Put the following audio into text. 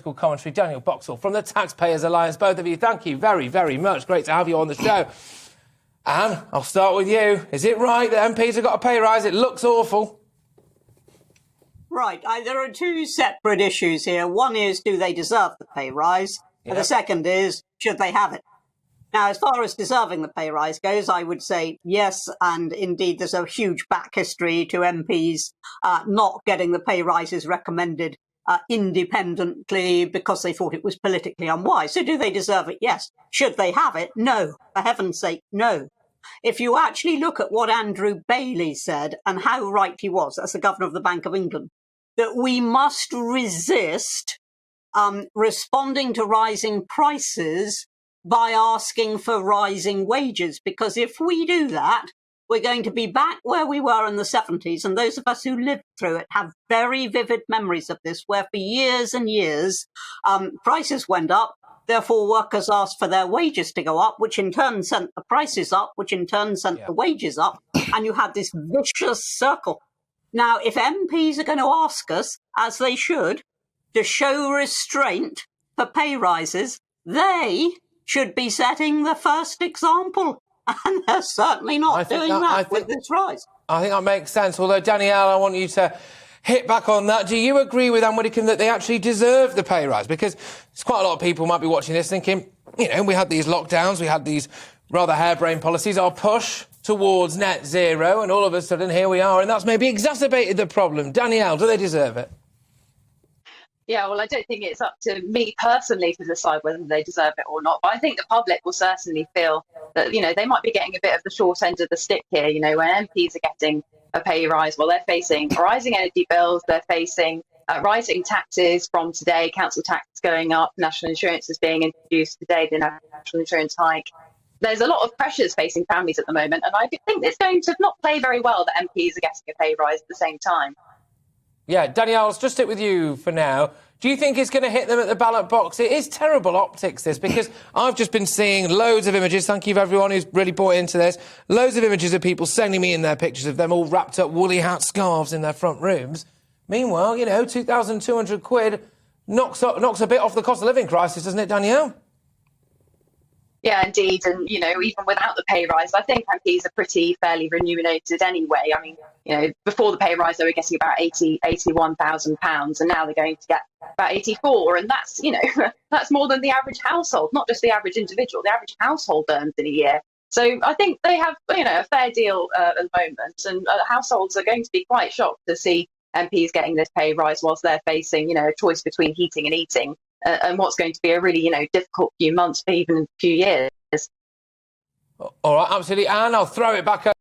Commentary, Danielle Boxall from the Taxpayers Alliance. Both of you, thank you very, very much. Great to have you on the show. Anne, I'll start with you. Is it right that MPs have got a pay rise? It looks awful. Right. There are two separate issues here. One is, do they deserve the pay rise? Yep. And the second is, should they have it? Now, as far as deserving the pay rise goes, I would say yes, and indeed there's a huge back history to MPs not getting the pay rises recommended independently because they thought it was politically unwise. So do they deserve it? Yes. Should they have it? No. For heaven's sake, no. If you actually look at what Andrew Bailey said and how right he was as the governor of the Bank of England, that we must resist responding to rising prices by asking for rising wages, because if we do that, we're going to be back where we were in the 70s. And those of us who lived through it have very vivid memories of this, where for years and years, prices went up. Therefore, workers asked for their wages to go up, which in turn sent the prices up, which in turn sent the wages up. And you had this vicious circle. Now, if MPs are going to ask us, as they should, to show restraint for pay rises, they should be setting the first example. And they're certainly not doing that with this rise. I think that makes sense. Although, Danielle, I want you to hit back on that. Do you agree with Anne Widdecombe that they actually deserve the pay rise? Because there's quite a lot of people might be watching this thinking, you know, we had these lockdowns, we had these rather harebrained policies, our push towards net zero, and all of a sudden here we are, and that's maybe exacerbated the problem. Danielle, do they deserve it? Yeah, well, I don't think it's up to me personally to decide whether they deserve it or not. But I think the public will certainly feel that, you know, they might be getting a bit of the short end of the stick here. You know, when MPs are getting a pay rise, well, they're facing rising energy bills, they're facing rising taxes from today, council tax going up, national insurance is being introduced today, the national insurance hike. There's a lot of pressures facing families at the moment, and I think it's going to not play very well that MPs are getting a pay rise at the same time. Yeah, Danielle, let's just stick with you for now. Do you think it's going to hit them at the ballot box? It is terrible optics, this, because I've just been seeing loads of images. Thank you for everyone who's really bought into this. Loads of images of people sending me in their pictures of them all wrapped up woolly hat scarves in their front rooms. Meanwhile, you know, 2,200 quid knocks a bit off the cost of living crisis, doesn't it, Danielle? Yeah, indeed. And, you know, even without the pay rise, I think MPs are pretty fairly remunerated anyway. I mean, you know, before the pay rise, they were getting about £81,000, and now they're going to get about 84. And that's, you know, that's more than the average household, not just the average individual, the average household earns in a year. So I think they have, you know, a fair deal at the moment. And households are going to be quite shocked to see MPs getting this pay rise whilst they're facing, you know, a choice between heating and eating. And what's going to be a really, you know, difficult few months, even a few years. All right, absolutely. Anne, I'll throw it back over.